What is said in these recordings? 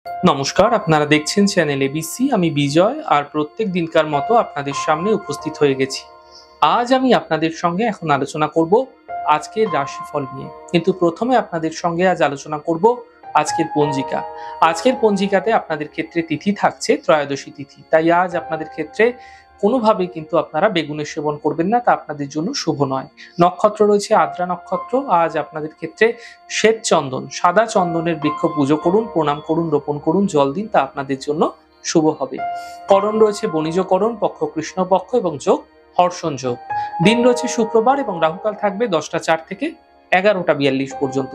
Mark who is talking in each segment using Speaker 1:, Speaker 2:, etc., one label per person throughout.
Speaker 1: নমস্কার, আপনারা দেখছেন চ্যানেল এবিসি। আমি বিজয়, আর প্রত্যেক দিনকার মতো আপনাদের সামনে উপস্থিত হয়ে গেছি। আজ আমি আপনাদের সঙ্গে এখন আলোচনা করব আজকের রাশিফল নিয়ে। কিন্তু প্রথমে আপনাদের সঙ্গে আজ আলোচনা করব আজকের পঞ্জিকা। আজকের পঞ্জিকাতে আপনাদের ক্ষেত্রে তিথি থাকছে ত্রয়োদশী তিথি। তাই আজ আপনাদের ক্ষেত্রে কোনোভাবেই কিন্তু আপনারা বেগুনের সেবন করবেন না, তা আপনাদের জন্য শুভ নয়। নক্ষত্র রয়েছে আদ্রা নক্ষত্র। আজ আপনাদের ক্ষেত্রে শ্বেত চন্দন, সাদা চন্দনের বৃক্ষ পুজো করুন, প্রণাম করুন, রোপণ করুন, জল দিন, তা আপনাদের জন্য শুভ হবে। করণ রয়েছে বণিজকরণ, পক্ষ কৃষ্ণপক্ষ এবং যোগ হর্ষণ যোগ। দিন রয়েছে শুক্রবার এবং রাহুকাল থাকবে 10টা 4 থেকে 11টা 42 পর্যন্ত।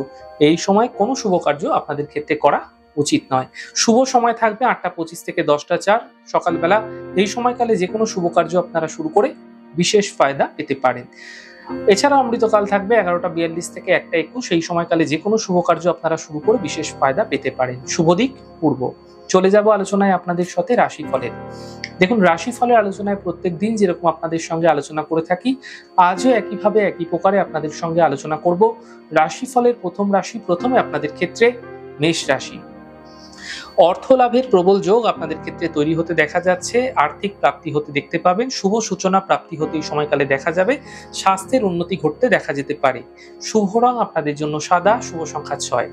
Speaker 1: এই সময় কোনো শুভ কার্য আপনাদের ক্ষেত্রে করা উচিত নয়। শুভ সময় থাকবে 8টা 25 থেকে 10টা 4 সকালবেলা। এই সময়কালে যে কোনো শুভ কার্য আপনারা শুরু করে বিশেষ ফায়দা পেতে পারেন। এছাড়া অমৃতকাল থাকবে 11টা 42 থেকে 1টা 21। এই সময়কালে যে কোনো শুভ কার্য আপনারা শুরু করে বিশেষ ফায়দা পেতে পারেন। শুভ দিক পূর্ব। চলে যাব আলোচনায় আপনাদের সাথে রাশিফলের। দেখুন, রাশিফলের আলোচনায় প্রত্যেক দিন যেরকম আপনাদের সঙ্গে আলোচনা করে থাকি, আজও একইভাবে একই প্রকারে আপনাদের সঙ্গে আলোচনা করব। রাশিফলের প্রথম রাশি, প্রথমে আপনাদের ক্ষেত্রে মেষ রাশি। অর্থ লাভের প্রবল যোগ আপনাদের ক্ষেত্রে তৈরি হতে দেখা যাচ্ছে। আর্থিক প্রাপ্তি হতে দেখতে পাবেন। শুভ সূচনা প্রাপ্তি হতে এই সময়কালে দেখা যাবে। স্বাস্থ্যের উন্নতি ঘটতে দেখা যেতে পারে। শুভ রং আপনাদের জন্য সাদা, শুভ সংখ্যা 6।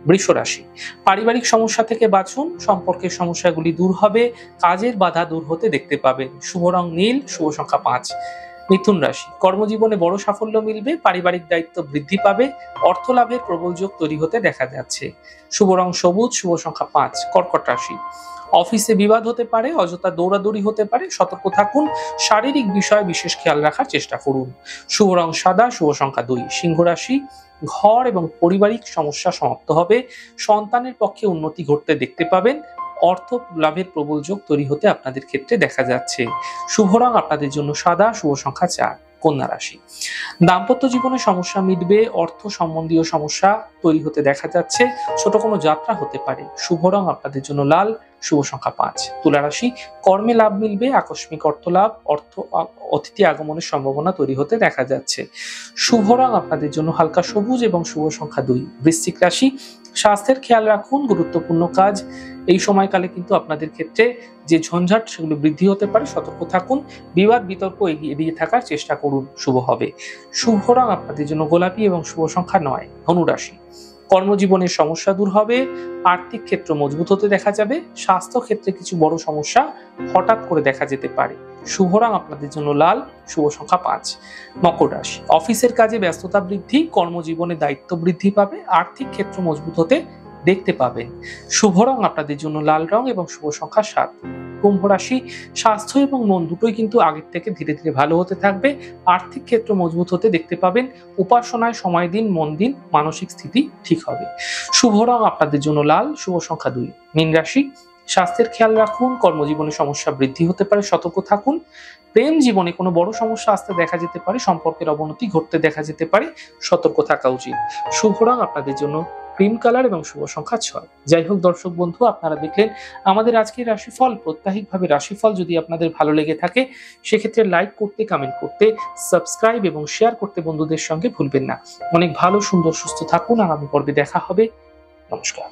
Speaker 1: বৃষ রাশি। পারিবারিক সমস্যা থেকে বাঁচুন, সম্পর্কের সমস্যাগুলি দূর হবে, কাজের বাধা দূর হতে দেখতে পাবেন। শুভ রং নীল, শুভ সংখ্যা 5। মিথুন রাশি। কর্মজীবনে বড় সাফল্য মিলবে, পারিবারিক দায়িত্ব বৃদ্ধি পাবে, অর্থ লাভের প্রবল যোগ তৈরি হতে দেখা যাচ্ছে। শুভ রং সবুজ, শুভ সংখ্যা 5। কর্কট রাশি। অফিসে বিবাদ হতে পারে, অযথা দৌড়াদৌড়ি হতে পারে, সতর্ক থাকুন, শারীরিক বিষয়ে বিশেষ খেয়াল রাখার চেষ্টা করুন। শুভ রং সাদা, শুভ সংখ্যা 2। সিংহ রাশি। ঘর এবং পারিবারিক সমস্যা সমাপ্ত হবে, সন্তানের পক্ষে উন্নতি ঘটতে দেখতে পাবেন, অর্থ লাভের প্রবল যোগ তৈরি হতে আপনাদের ক্ষেত্রে দেখা যাচ্ছে। শুভ রং আপনাদের জন্য সাদা, শুভ সংখ্যা 4। কন্যা রাশি। দাম্পত্য জীবনে সমস্যা মিটবে, অর্থ সম্বন্ধীয় সমস্যা তৈরি হতে দেখা যাচ্ছে, ছোট কোনো যাত্রা হতে পারে। শুভ রং আপনাদের জন্য লাল, শুভ সংখ্যা 5। তুলা রাশি। কর্মে লাভ মিলবে, আকস্মিক অর্থ লাভ, অতিথি আগমনের সম্ভাবনা তৈরি হতে দেখা যাচ্ছে। শুভ রং আপনাদের জন্য হালকা সবুজ এবং শুভ সংখ্যা 2। বৃশ্চিক রাশি। স্বাস্থ্যের খেয়াল রাখুন, গুরুত্বপূর্ণ কাজ এই সময়কালে কিন্তু আপনাদের ক্ষেত্রে যে ঝঞ্ঝাট সেগুলো বৃদ্ধি হতে পারে, সতর্ক থাকুন, বিবাদ বিতর্ক এড়িয়ে থাকার চেষ্টা করুন, শুভ হবে। শুভ রং আপনাদের জন্য গোলাপি এবং শুভ সংখ্যা 9। ধনু রাশি। কর্মজীবনের সমস্যা দূর হবে, আর্থিক ক্ষেত্র মজবুত হতে দেখা যাবে, স্বাস্থ্য ক্ষেত্রে কিছু বড় সমস্যা হঠাৎ করে দেখা যেতে পারে। শুভ রং আপনাদের জন্য লাল, শুভ সংখ্যা 5। মকর রাশি। অফিসের কাজে ব্যস্ততা বৃদ্ধি, কর্মজীবনে দায়িত্ব বৃদ্ধি পাবে, আর্থিক ক্ষেত্র মজবুত হতে দেখতে পাবেন। শুভ রং আপনাদের জন্য লাল রং এবং শুভ সংখ্যা 7। কুম্ভ রাশি। স্বাস্থ্য এবং মন দুটোই কিন্তু আগের থেকে ধীরে ধীরে ভালো হতে থাকবে, আর্থিক ক্ষেত্র মজবুত হতে দেখতে পাবেন, উপাসনায় সময় দিন, মন দিন, মানসিক স্থিতি ঠিক হবে। শুভ রং আপনাদের জন্য লাল, শুভ সংখ্যা 2। মীন রাশি। স্বাস্থ্যের খেয়াল রাখুন, কর্মজীবনে সমস্যা বৃদ্ধি হতে পারে, সতর্ক থাকুন, প্রেম জীবনে কোনো বড় সমস্যা আসতে দেখা যেতে পারে, সম্পর্কের অবনতি ঘটতে দেখা যেতে পারে, সতর্ক থাকা উচিত। শুভ রং আপনাদের জন্য ক্রিম কালার এবং শুভ সংখ্যা 6। যাই হোক দর্শক বন্ধু, আপনারা দেখলেন আমাদের আজকের রাশিফল। প্রত্যাহিকভাবে রাশিফল যদি আপনাদের ভালো লেগে থাকে, সেক্ষেত্রে লাইক করতে, কমেন্ট করতে, সাবস্ক্রাইব এবং শেয়ার করতে বন্ধুদের সঙ্গে ভুলবেন না। অনেক ভালো, সুন্দর, সুস্থ থাকুন। আগামী পর্বে দেখা হবে। নমস্কার।